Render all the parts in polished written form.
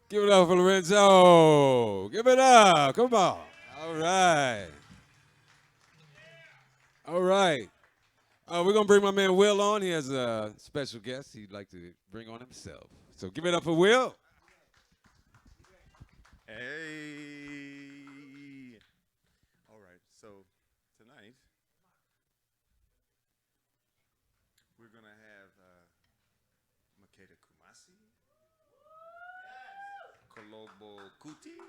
Give it up for Lorenzo. Give it up. Come on. All right. All right. We're going to bring my man Will on. He has a special guest he'd like to bring on himself. So give it up for Will. Hey. All right. So tonight we're gonna have Makeda Kumasi, Kolobo Kuti,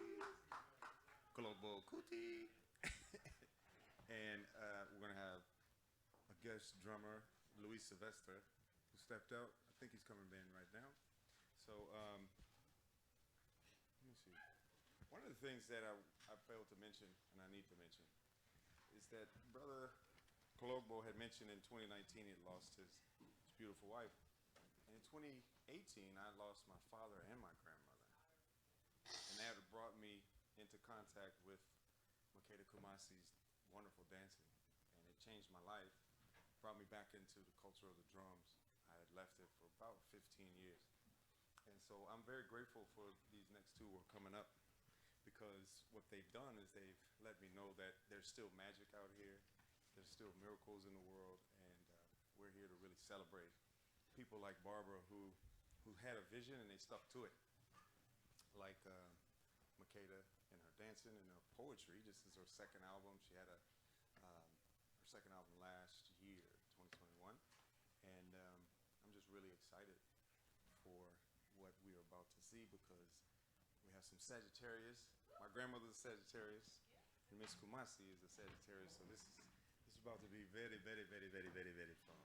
and we're gonna have a guest drummer, Luis Sylvester, who stepped out. I think he's coming in right now. So let me see. One of the things that I failed to mention, and I need to mention, is that Brother Cologbo had mentioned in 2019 he had lost his beautiful wife. And in 2018, I lost my father and my grandmother. And that brought me into contact with Makeda Kumasi's wonderful dancing. And it changed my life, brought me back into the culture of the drums. I had left it for about 15 years. And so I'm very grateful for these next two who are coming up, because what they've done is they've let me know that there's still magic out here, there's still miracles in the world, and we're here to really celebrate people like Barbara who had a vision and they stuck to it, like Makeda and her dancing and her poetry. This is her second album. She had her second album last year, 2021, and I'm just really excited for what we are about to see, because we have some Sagittarius. My grandmother's a Sagittarius, and Miss Kumasi is a Sagittarius. So this is about to be very, very, very, very, very, very fun.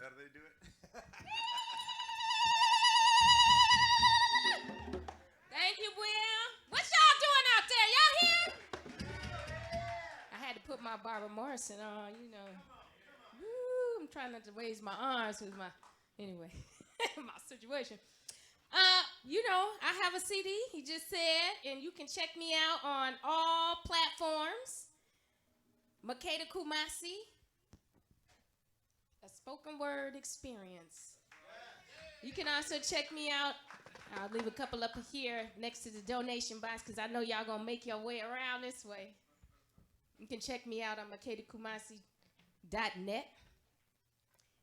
How do they do it? Thank you, Will. What y'all doing out there? Y'all here? I had to put my Barbara Morrison on, you know. Woo, I'm trying not to raise my arms with my, anyway, my situation. You know, I have a CD, he just said, and you can check me out on all platforms. Makeda Kumasi, a spoken word experience. You can also check me out. I'll leave a couple up here next to the donation box, because I know y'all gonna make your way around this way. You can check me out on makedakumasi.net.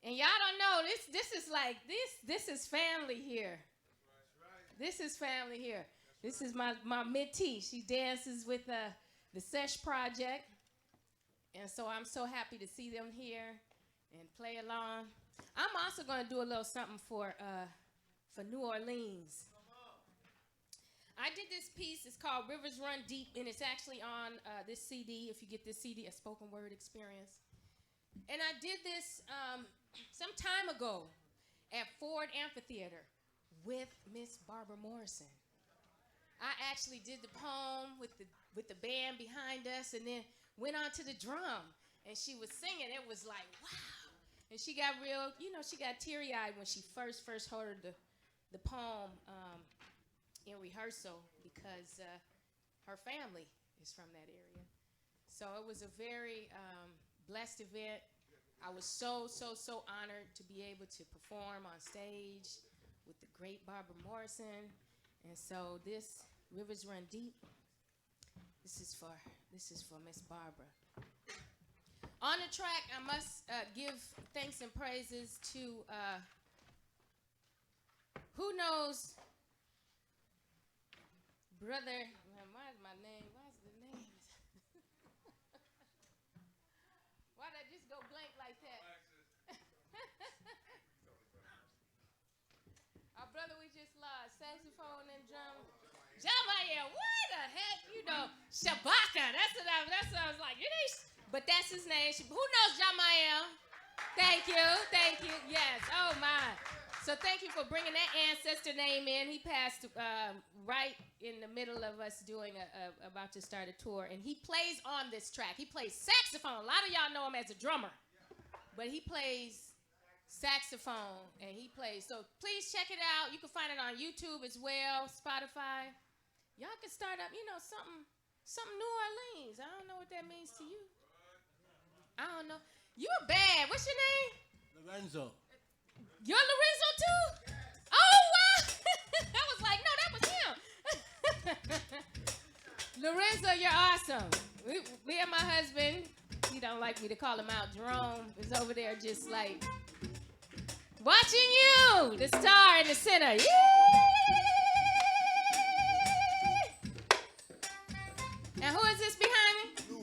And y'all don't know, this is like, this is family here. This is family here. This is my mentee. She dances with the Sesh Project. And so I'm so happy to see them here and play along. I'm also going to do a little something for New Orleans. I did this piece. It's called Rivers Run Deep, and it's actually on this CD. If you get this CD, a spoken word experience. And I did this some time ago at Ford Amphitheater with Miss Barbara Morrison. I actually did the poem with the band behind us, and then went on to the drum, and she was singing. It was like, wow. And she got real, you know, she got teary-eyed when she first heard the poem in rehearsal, because her family is from that area. So it was a very blessed event. I was so honored to be able to perform on stage with the great Barbara Morrison. And so this Rivers Run Deep, this is for Miss Barbara. On the track, I must give thanks and praises to who knows, brother. Why is my name? Why is the name? Why did I just go blank like that? Our brother we just lost, saxophone and drum. Jamaya, what the heck? You know, Shabaka. That's what I was like. But that's his name. Who knows Jamaya? Thank you. Yes. Oh my. So thank you for bringing that ancestor name in. He passed right in the middle of us doing about to start a tour, and he plays on this track. He plays saxophone. A lot of y'all know him as a drummer, but he plays saxophone, and he plays. So please check it out. You can find it on YouTube as well, Spotify. Y'all can start up, you know, something New Orleans. I don't know what that means to you. I don't know. You're bad. What's your name? Lorenzo. You're Lorenzo too? Oh, wow. Lorenzo, you're awesome. Me and my husband, he don't like me to call him out, Jerome, is over there just like watching you, the star in the center. Yay! Now who is this behind me?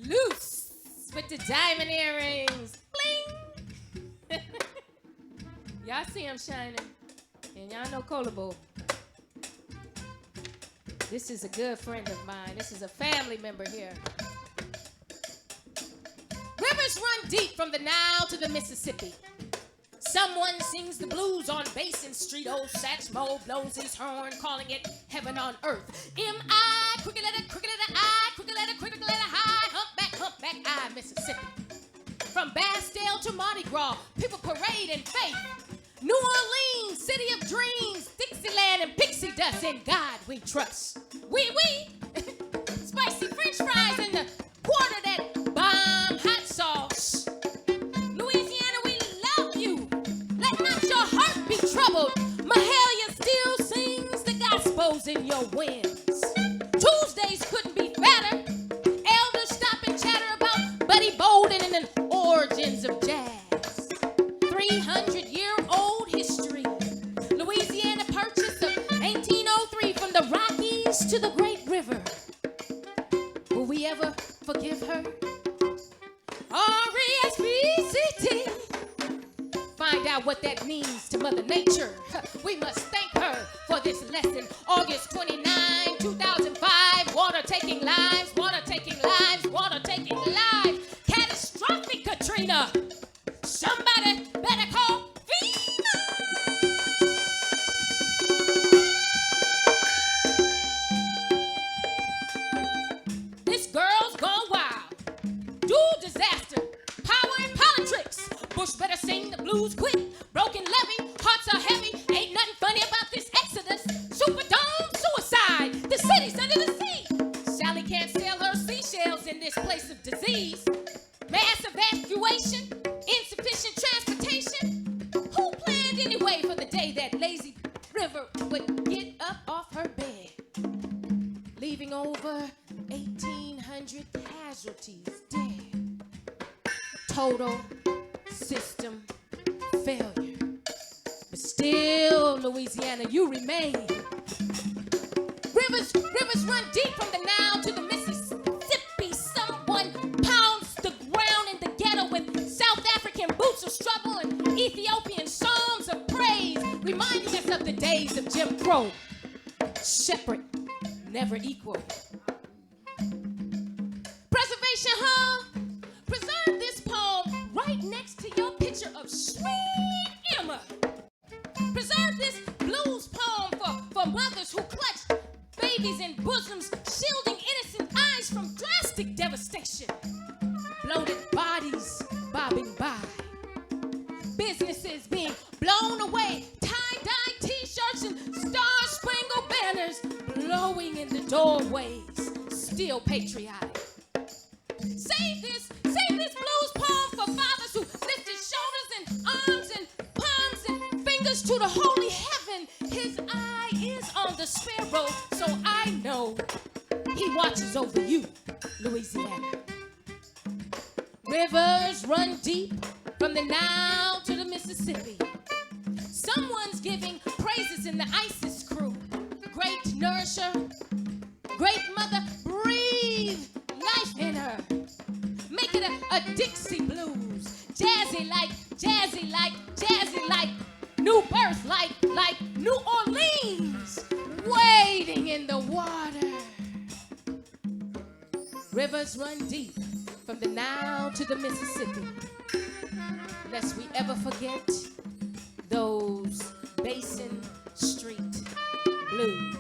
Loose with the diamond earrings. Bling! Y'all see him shining. And y'all know Colabo. This is a good friend of mine. This is a family member here. Rivers run deep from the Nile to the Mississippi. Someone sings the blues on Basin Street. Old Satchmo blows his horn, calling it heaven on earth. M.I. Crooked letter I, crooked letter high, humpback I, Mississippi. From Bastille to Mardi Gras, people parade in faith. New Orleans, city of dreams, Dixieland and pixie dust. In God we trust. We spicy French fries in the quarter that bomb hot sauce. Louisiana, we love you. Let not your heart be troubled. Mahalia still sings the gospels in your winds. Tuesdays couldn't be fatter. Elders stop and chatter about Buddy Bolden and the origins of jazz. 300-year-old history. Louisiana purchased of 1803 from the Rockies to the Great River. Will we ever forgive her? R-E-S-P-C-T. Find out what that means to Mother Nature. We must thank her for this lesson. August 29, 2005. Water taking lives, water taking lives, water taking lives. Catastrophic Katrina. Somebody better call FEMA. This girl's gone wild. Dual disaster. Power and politics. Bush better sing the blues quick. Broken levee. Hearts are heavy. Ain't nothing funny about this exodus. Superdome suicide. The city's under the sea. Sally can't sell her seashells in this place of disease. Mass evacuation. Insufficient transportation. Who planned anyway for the day that lazy river would get up off her bed, leaving over 1,800 casualties dead? Total system failure. But still, Louisiana, you remain. Rivers run deep from the Nile to the Mississippi. Someone pounds the ground in the ghetto with South African boots of struggle and Ethiopian songs of praise, reminding us of the days of Jim Crow. Separate, never equal. Preservation Hall, preserve this poem right next to your picture of sweet Emma. Preserve this blues poem for mothers who clutch babies in bosoms, shielding innocent eyes from drastic devastation. Bloated bodies bobbing by. Businesses being blown away. Tie-dye t-shirts and star-spangled banners blowing in the doorways. Still patriotic. Save this blues poem for fathers who lifted shoulders and arms and palms and fingers to the holy heaven. His eye is on the sparrow, so I know he watches over you, Louisiana. Rivers run deep from the Nile to the Mississippi. Someone's giving praises in the ISIS crew. Great nourisher, great mother, breathe life in her. Make it a Dixie blues. Jazzy like new birth like New Orleans. Wading in the water. Rivers run deep from the Nile to the Mississippi. Lest we ever forget those Basin Street blues.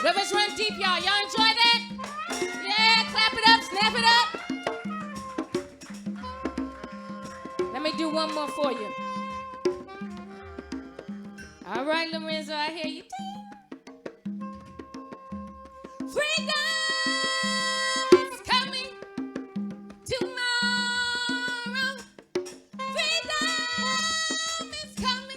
Rivers run deep, y'all. Y'all enjoy that? Yeah, clap it up, snap it up. Let me do one more for you. All right, Lorenzo, I hear you. Freedom is coming tomorrow. Freedom is coming.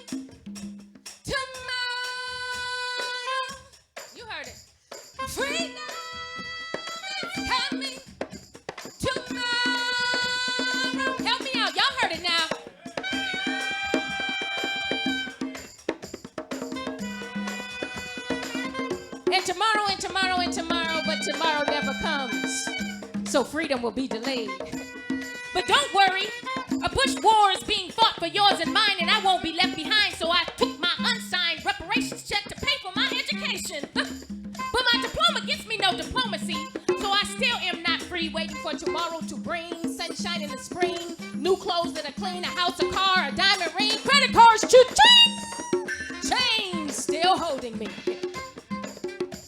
so freedom will be delayed. But don't worry, a bush war is being fought for yours and mine, and I won't be left behind, so I took my unsigned reparations check to pay for my education. But my diploma gets me no diplomacy, so I still am not free, waiting for tomorrow to bring sunshine in the spring, new clothes that are clean, a house, a car, a diamond ring, credit cards, cha-ching! Chains still holding me.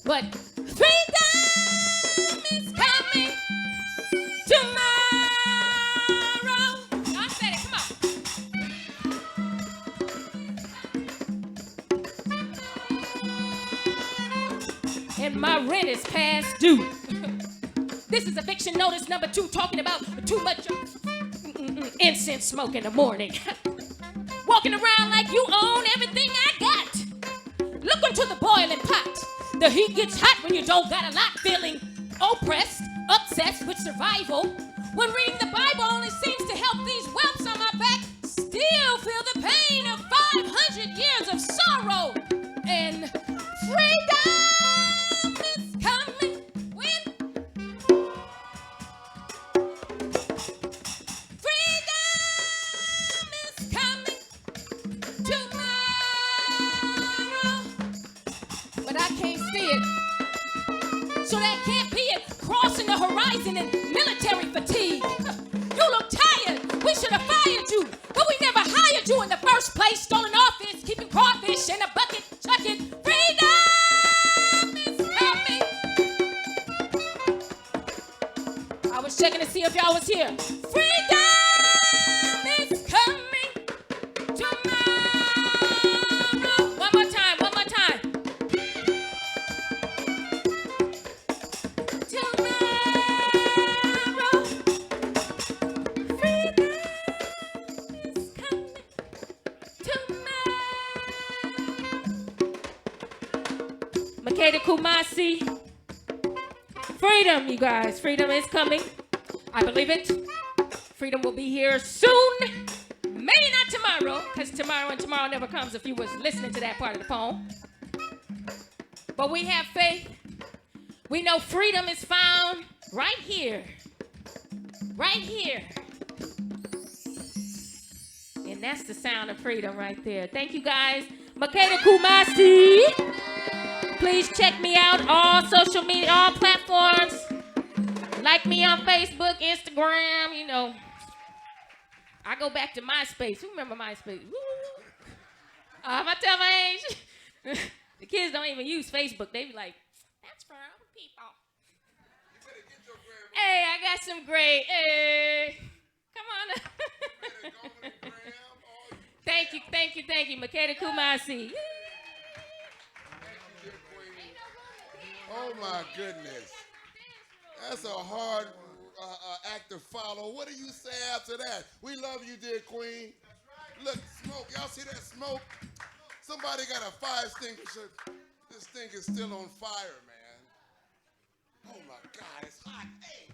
But freedom is coming tomorrow. I said it, come on. And my rent is past due. This is eviction notice number 2, talking about too much incense smoke in the morning. Walking around like you own everything I got. Look into the boiling pot. The heat gets hot when you don't got a lot. Feeling oppressed, obsessed with survival. When reading the Bible only seems to help these whelps on my back. Still feel the pain of 500 years of sorrow. And freedom is coming when freedom is coming tomorrow. But I can't see it. So that can't be it. Crossing the horizon in military fatigue. You look tired. We should have fired you. But we never hired you in the first place. Stolen office, keeping crawfish in a bucket. Chuck it. Freedom is coming. I was checking to see if y'all was here. Freedom is coming tomorrow. One more time, one more time. Tomorrow. Freedom is coming tomorrow. Makeda Kumasi. Freedom, you guys. Freedom is coming. I believe it. Freedom will be here soon. Maybe not tomorrow, because tomorrow and tomorrow never comes if you was listening to that part of the poem. But we have faith. We know freedom is found right here. Right here. And that's the sound of freedom right there. Thank you guys. Makeda Kumasi. Please check me out, all social media, all platforms. Like me on Facebook, Instagram, you know. I go back to MySpace. Who remember MySpace? If I tell my age, the kids don't even use Facebook. They be like, that's for other people. Hey, I got some great, hey. Come on up. Thank you. Makeda Kumasi. Oh my goodness. That's a hard act to follow. What do you say after that? We love you, dear Queen. Look, smoke. Y'all see that smoke? Somebody got a fire extinguisher. This thing is still on fire, man. Oh my God, it's hot. Hey,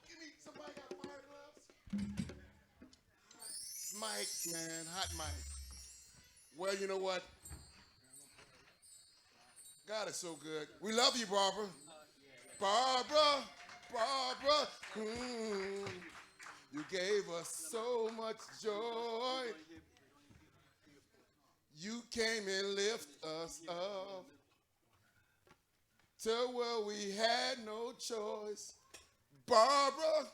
give me, somebody got fire gloves? Mic, man, hot mic. Well, you know what? God is so good. We love you, Barbara. Barbara. You gave us so much joy. You came and lifted us up to where we had no choice. Barbara.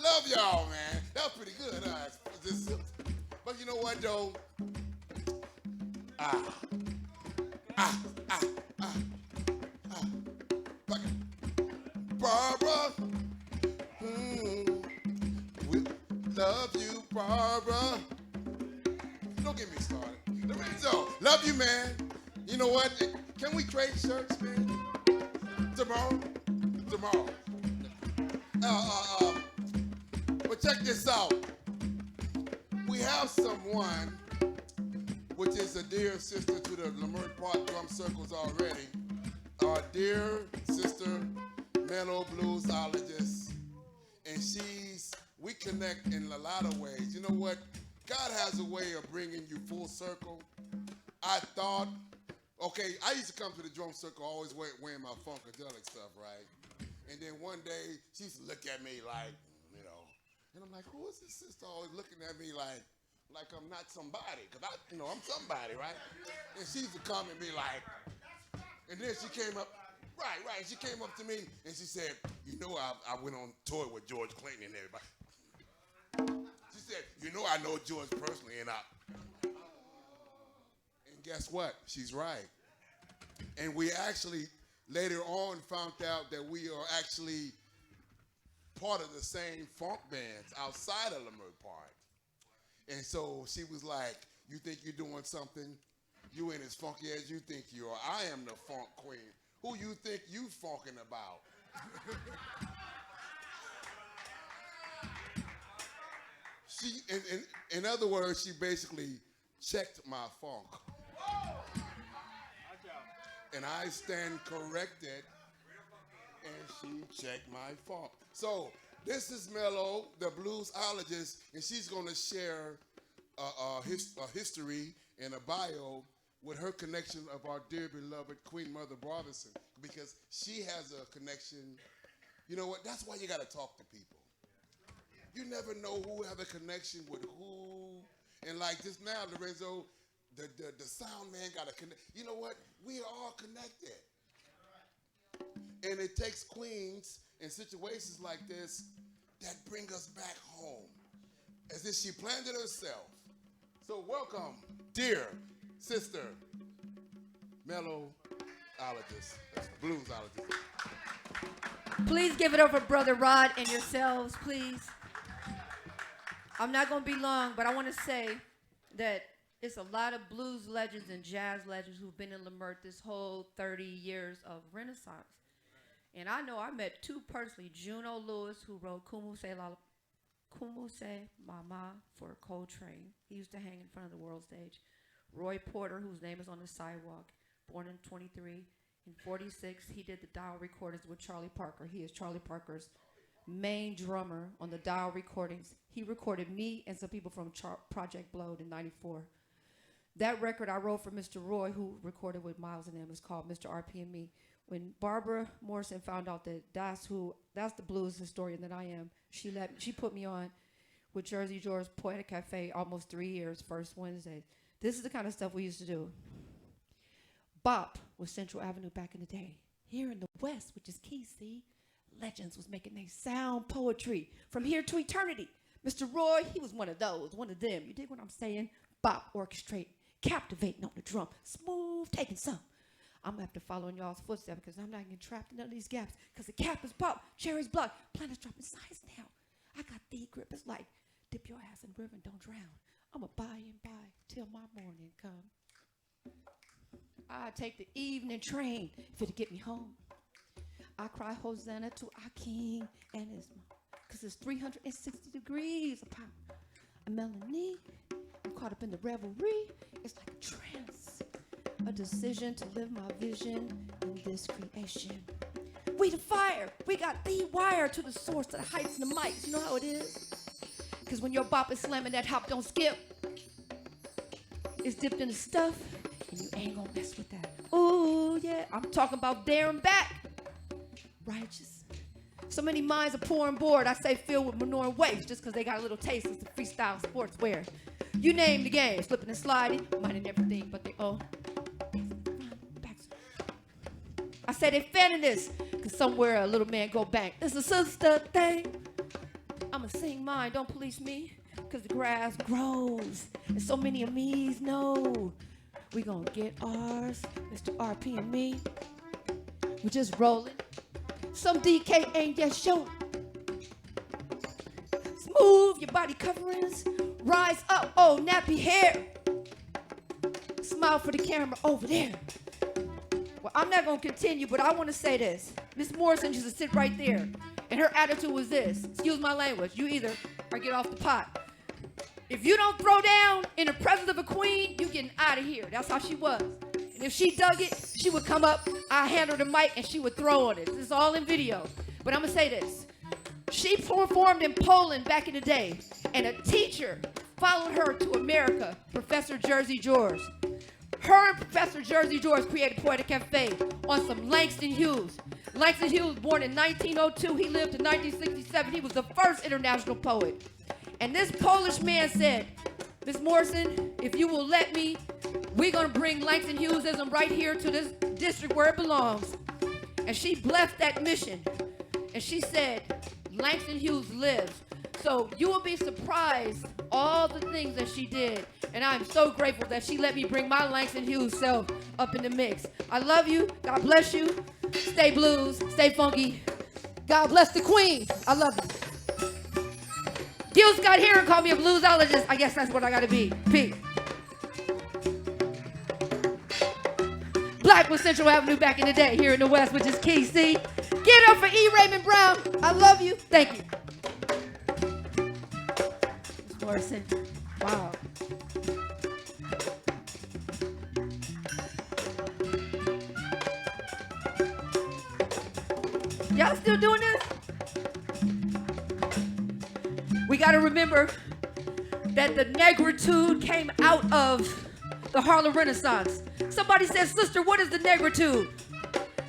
Love y'all, man. That was pretty good, huh? But you know what, though? Barbara, we love you, Barbara. Don't get me started. Lorenzo, love you, man. You know what? Can we trade shirts, man? Tomorrow. But check this out. We have someone which is a dear sister to the Lamert Park drum circles already. Our dear sister, mellow bluesologist. And we connect in a lot of ways. You know what? God has a way of bringing you full circle. I thought, Okay, I used to come to the drum circle always wearing my funkadelic stuff, right? And then one day, she used to look at me like, you know, and I'm like, who is this sister always looking at me like I'm not somebody? Because I'm somebody, right? And she used to come and be like, and then she came up, right, she came up to me and she said, you know, I went on tour with George Clinton and everybody. She said, you know, I know George personally, and guess what? She's right. And we actually later on found out that we are actually part of the same funk bands outside of Leimert Park. And so she was like, you think you're doing something? You ain't as funky as you think you are. I am the funk queen. Who you think you funking about? She, in other words, she basically checked my funk. And I stand corrected, and she checked my funk. So this is Mello, the bluesologist, and she's going to share a history and a bio with her connection of our dear beloved Queen Mother Morrison, because she has a connection. You know what? That's why you got to talk to people. You never know who have a connection with who. And like just now, Lorenzo, the sound man got a connect. You know what? We are all connected. And it takes queens in situations like this that bring us back home, as if she planned it herself. So welcome, dear sister, Mello-ologist, bluesologist. Please give it up for Brother Rod and yourselves, please. I'm not going to be long, but I want to say that it's a lot of blues legends and jazz legends who've been in Leimert this whole 30 years of Renaissance. And I know I met two personally, Juno Lewis, who wrote Kumuse Mama for Coltrane. He used to hang in front of the world stage. Roy Porter, whose name is on the sidewalk, born in 23. In 46, he did the Dial recordings with Charlie Parker. He is Charlie Parker's main drummer on the Dial recordings. He recorded me and some people from Project Blowed in 94. That record I wrote for Mr. Roy, who recorded with Miles and them, is called Mr. RP and Me. When Barbara Morrison found out that that's the blues historian that I am, she put me on with Jersey George Poetic Cafe almost 3 years, first Wednesday. This is the kind of stuff we used to do. Bop was Central Avenue back in the day. Here in the West, which is key, see? Legends was making their sound poetry from here to eternity. Mr. Roy, he was one of those, one of them. You dig what I'm saying? Bop, orchestrate, captivating on the drum, smooth, taking some. I'm gonna have to follow in y'all's footsteps because I'm not getting trapped in none of these gaps. Because the cap is pop, cherry's block, planets dropping size now. I got the grip. It's like dip your ass in the river and don't drown. I'm a by and by till my morning come. I take the evening train if it'll get me home. I cry Hosanna to our King and his mom, because it's 360 degrees upon a melanie. I'm caught up in the revelry. It's like a trance, a decision to live my vision in this creation. We the fire. We got the wire to the source, to the heights and the mics. You know how it is? Because when your bop is slamming, that hop don't skip. It's dipped in the stuff, and you ain't gonna mess with that. Ooh, yeah. I'm talking about there and back. Righteous. So many minds are pouring board. I say filled with manure and waste just because they got a little taste of the freestyle sportswear. You name the game, slipping and sliding, minding everything but they own. I say they fanning this because somewhere a little man go bang. It's a sister thing. I'ma sing mine, don't police me, because the grass grows and so many of me's know we gonna get ours. Mr. RP and me, we just rolling. Some DK ain't yet shown. Smooth your body coverings, rise up, oh nappy hair. Smile for the camera over there. Well, I'm not gonna continue, but I want to say this. Miss Morrison used to sit right there, and her attitude was this. Excuse my language. You either or get off the pot. If you don't throw down in the presence of a queen, you getting out of here. That's how she was. And if she dug it, she would come up, I hand her the mic, and she would throw on it. This is all in video. But I'm gonna say this. She performed in Poland back in the day, and a teacher followed her to America, Professor Jersey George. Her and Professor Jersey George created Poetic Cafe on some Langston Hughes. Langston Hughes, born in 1902, he lived in 1967. He was the first international poet. And this Polish man said, Miss Morrison, if you will let me, we're going to bring Langston Hughesism right here to this district where it belongs. And she blessed that mission. And she said, Langston Hughes lives. So you will be surprised all the things that she did. And I'm so grateful that she let me bring my Langston Hughes self up in the mix. I love you. God bless you. Stay blues. Stay funky. God bless the queen. I love you. Gil Scott Heron called me a bluesologist. I guess that's what I gotta be. P. Black was Central Avenue back in the day here in the West, which is key, see? Get it up for E. Raymond Brown. I love you. Thank you. Miss Morrison. Wow. Y'all still doing this? We got to remember that the negritude came out of the Harlem Renaissance. Somebody said, sister, what is the negritude?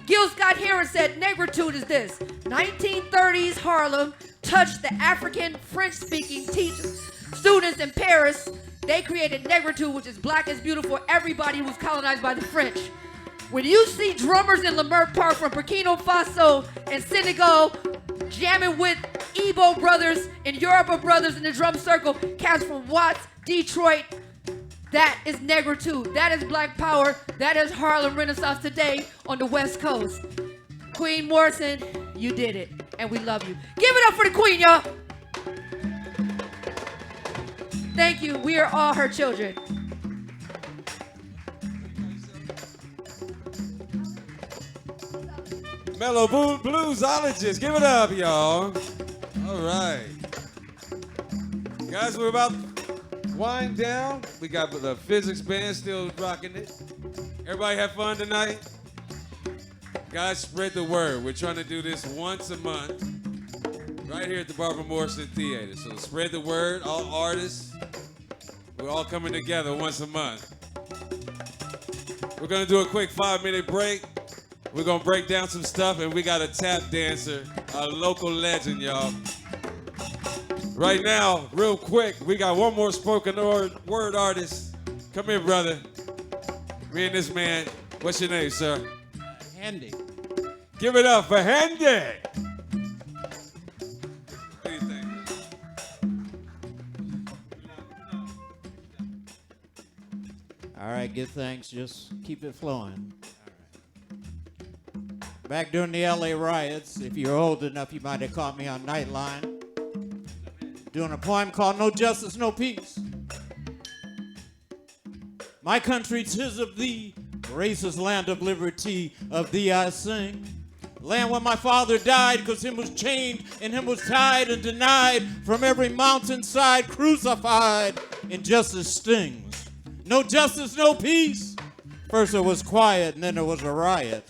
Gil Scott Heron said, negritude is this. 1930s Harlem touched the African French-speaking teachers, students in Paris. They created negritude, which is black is beautiful. Everybody was colonized by the French. When you see drummers in Leimert Park from Burkina Faso and Senegal jamming with Igbo brothers and Yoruba brothers in the drum circle, cats from Watts, Detroit, that is negritude. That is black power. That is Harlem Renaissance today on the West Coast. Queen Morrison, you did it, and we love you. Give it up for the queen, y'all. Thank you. We are all her children. Mellow Bluesologist. Give it up, y'all. All right. Guys, we're about to wind down. We got the physics band still rocking it. Everybody have fun tonight? Guys, spread the word. We're trying to do this once a month right here at the Barbara Morrison Theater. So spread the word. All artists, we're all coming together once a month. We're going to do a quick 5-minute break. We're going to break down some stuff, and we got a tap dancer, a local legend, y'all. Right now, real quick, we got one more spoken word artist. Come here, brother. Me and this man. What's your name, sir? Handy. Give it up for Handy. What do you think? All right, give thanks. Just keep it flowing. Back during the LA riots, if you're old enough, you might have caught me on Nightline doing a poem called No Justice, No Peace. My country, 'tis of thee, racist land of liberty, of thee I sing. Land where my father died, 'cause him was chained and him was tied and denied from every mountainside, crucified. Injustice stings. No justice, no peace. First it was quiet and then there was a riot.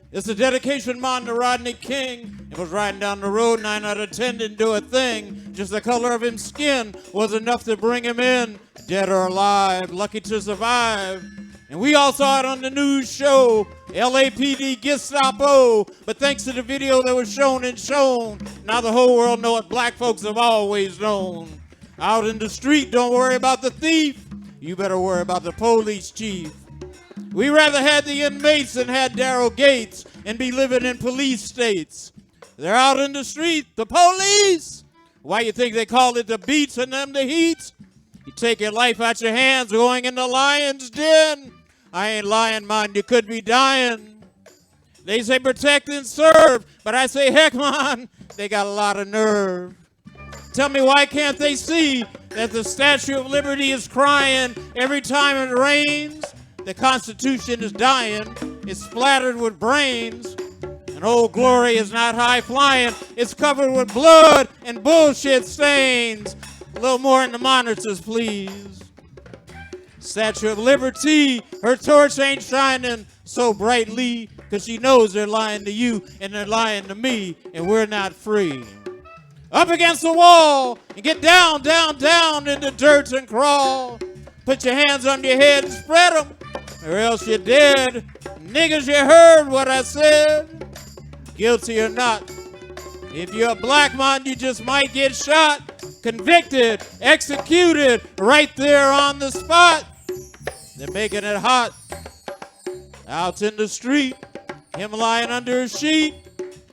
It's a dedication mine to Rodney King. It was riding down the road, 9 out of 10 didn't do a thing. Just the color of his skin was enough to bring him in, dead or alive, lucky to survive. And we all saw it on the news show, LAPD Gestapo. But thanks to the video that was shown and shown, now the whole world know what black folks have always known. Out in the street, don't worry about the thief. You better worry about the police chief. We rather had the inmates than had Daryl Gates and be living in police states. They're out in the street, the police. Why you think they call it the beats and them the heat? You take your life out your hands going in the lion's den. I ain't lying, man, you could be dying. They say protect and serve, but I say heck, man, they got a lot of nerve. Tell me why can't they see that the Statue of Liberty is crying every time it rains? The Constitution is dying, it's splattered with brains. And Old Glory is not high flying, it's covered with blood and bullshit stains. A little more in the monitors, please. Statue of Liberty, her torch ain't shining so brightly, 'cause she knows they're lying to you and they're lying to me, and we're not free. Up against the wall and get down, down, down in the dirt and crawl. Put your hands on your head and spread them. or else you're dead. Niggas, you heard what I said. Guilty or not. If you're a black man, you just might get shot, convicted, executed right there on the spot. They're making it hot. Out in the street, him lying under a sheet.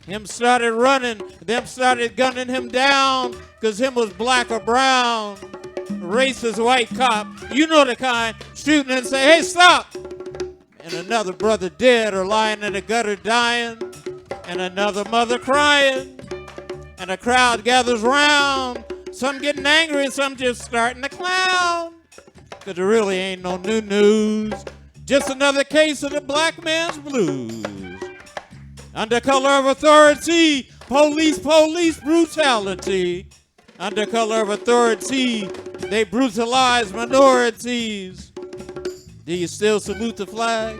Him started running, them started gunning him down, cause him was black or brown. Racist white cop, you know the kind, shooting and say, hey, stop. And another brother dead or lying in the gutter dying, and another mother crying, and a crowd gathers round. Some getting angry and some just starting to clown, cause there really ain't no new news, just another case of the black man's blues. Under color of authority, police brutality. Under color of authority, they brutalize minorities. Do you still salute the flag?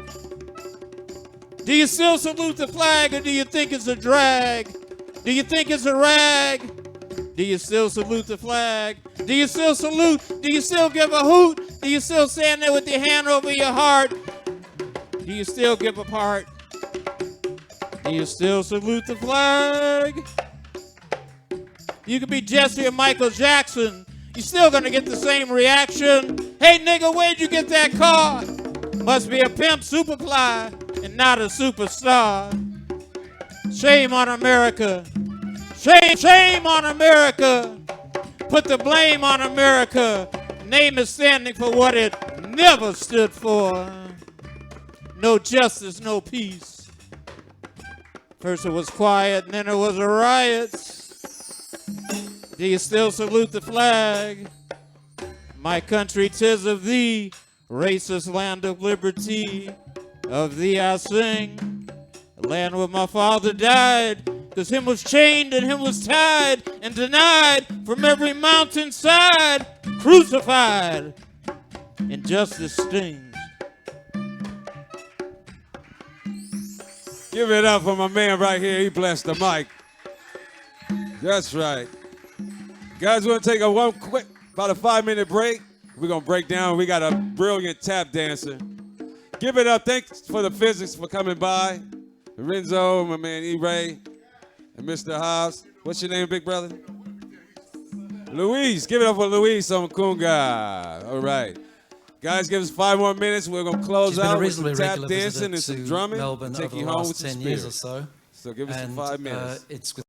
Do you still salute the flag, or do you think it's a drag? Do you think it's a rag? Do you still salute the flag? Do you still salute? Do you still give a hoot? Do you still stand there with your hand over your heart? Do you still give a part? Do you still salute the flag? You could be Jesse or Michael Jackson. You're still gonna get the same reaction. Hey nigga, where'd you get that car? Must be a pimp superfly and not a superstar. Shame on America. Shame on America. Put the blame on America. Name is standing for what it never stood for. No justice, no peace. First it was quiet, and then it was a riot. Do you still salute the flag? My country, 'tis of thee, racist land of liberty. Of thee I sing, the land where my father died, 'cause him was chained and him was tied and denied from every mountainside, crucified. Injustice stings. Give it up for my man right here. He blessed the mic. That's right. Guys, we're going to take about a 5-minute break. We're going to break down. We got a brilliant tap dancer. Give it up. Thanks for the physics for coming by. Renzo, my man E-Ray, and Mr. Hobbs. What's your name, big brother? Luis. Give it up for Luis on Kunga. All right. Guys, give us 5 more minutes. We're going to close out with some tap dancing and some drumming. Melbourne take over you the home last with the 10 years or spirit. so. So give us some 5 minutes. It's with